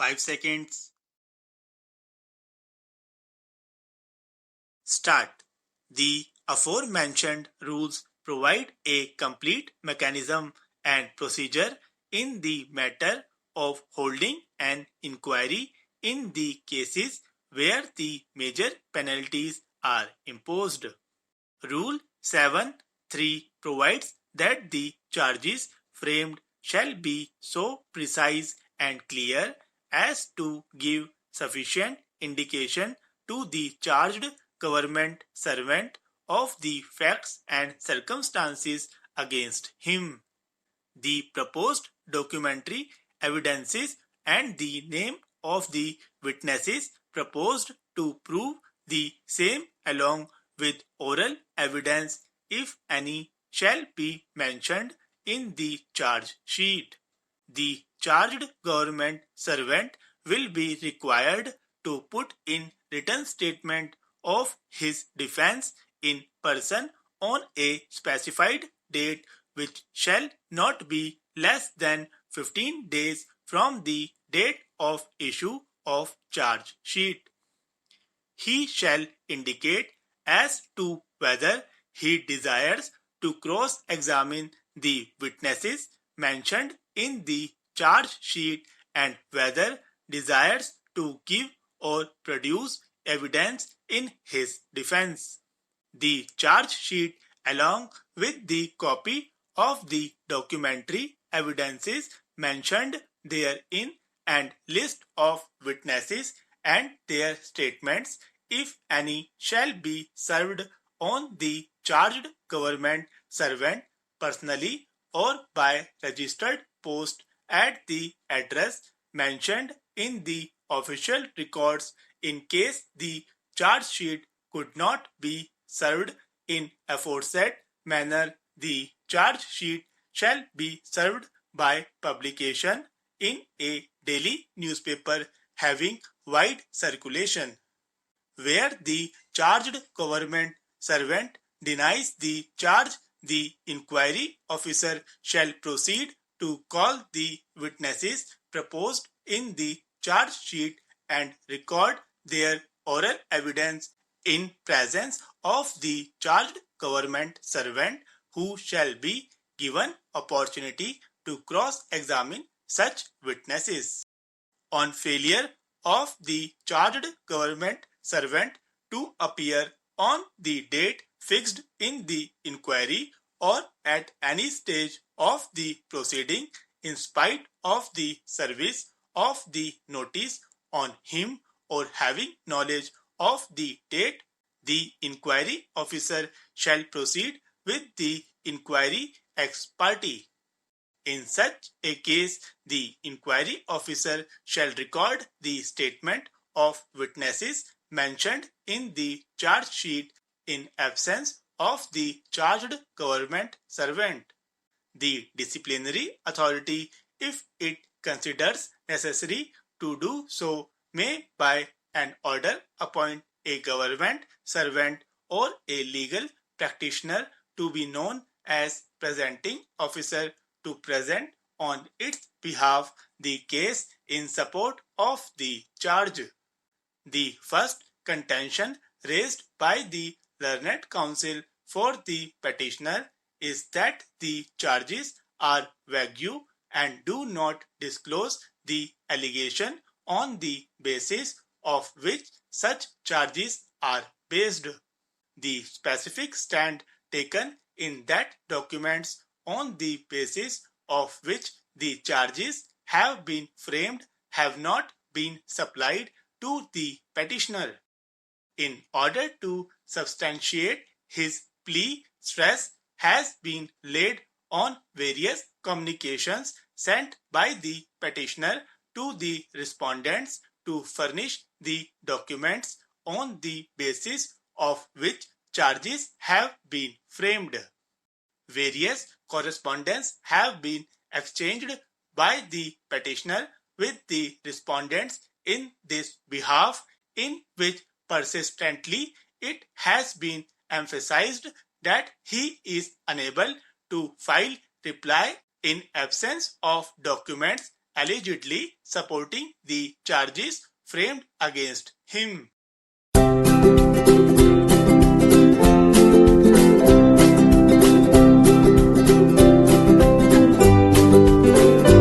5 seconds. Start. The aforementioned rules provide a complete mechanism and procedure in the matter of holding an inquiry in the cases where the major penalties are imposed. Rule 7.3 provides that the charges framed shall be so precise and clear as to give sufficient indication to the charged government servant of the facts and circumstances against him. The proposed documentary evidences and the name of the witnesses proposed to prove the same along with oral evidence, if any, shall be mentioned in the charge sheet. The charged government servant will be required to put in written statement of his defense in person on a specified date, which shall not be less than 15 days from the date of issue of charge sheet. He shall indicate as to whether he desires to cross-examine the witnesses mentioned in the charge sheet and whether desires to give or produce evidence in his defense. The charge sheet along with the copy of the documentary evidences mentioned therein and list of witnesses and their statements, if any, shall be served on the charged government servant personally or by registered post at the address mentioned in the official records. In case the charge sheet could not be served in aforesaid manner, the charge sheet shall be served by publication in a daily newspaper having wide circulation. Where the charged government servant denies the charge, the inquiry officer shall proceed to call the witnesses proposed in the charge sheet and record their oral evidence in presence of the charged government servant, who shall be given opportunity to cross-examine such witnesses. On failure of the charged government servant to appear on the date fixed in the inquiry or at any stage of the proceeding, in spite of the service of the notice on him or having knowledge of the date, the inquiry officer shall proceed with the inquiry ex parte. In such a case, the inquiry officer shall record the statement of witnesses mentioned in the charge sheet in absence of the charged government servant. The disciplinary authority, if it considers necessary to do so, may by an order appoint a government servant or a legal practitioner to be known as presenting officer to present on its behalf the case in support of the charge. The first contention raised by the learned counsel for the petitioner is that the charges are vague and do not disclose the allegation on the basis of which such charges are based. The specific stand taken in that documents on the basis of which the charges have been framed have not been supplied to the petitioner. In order to substantiate his plea, stress has been laid on various communications sent by the petitioner to the respondents to furnish the documents on the basis of which charges have been framed. Various correspondence have been exchanged by the petitioner with the respondents in this behalf, in which persistently it has been emphasized that he is unable to file reply in absence of documents allegedly supporting the charges framed against him.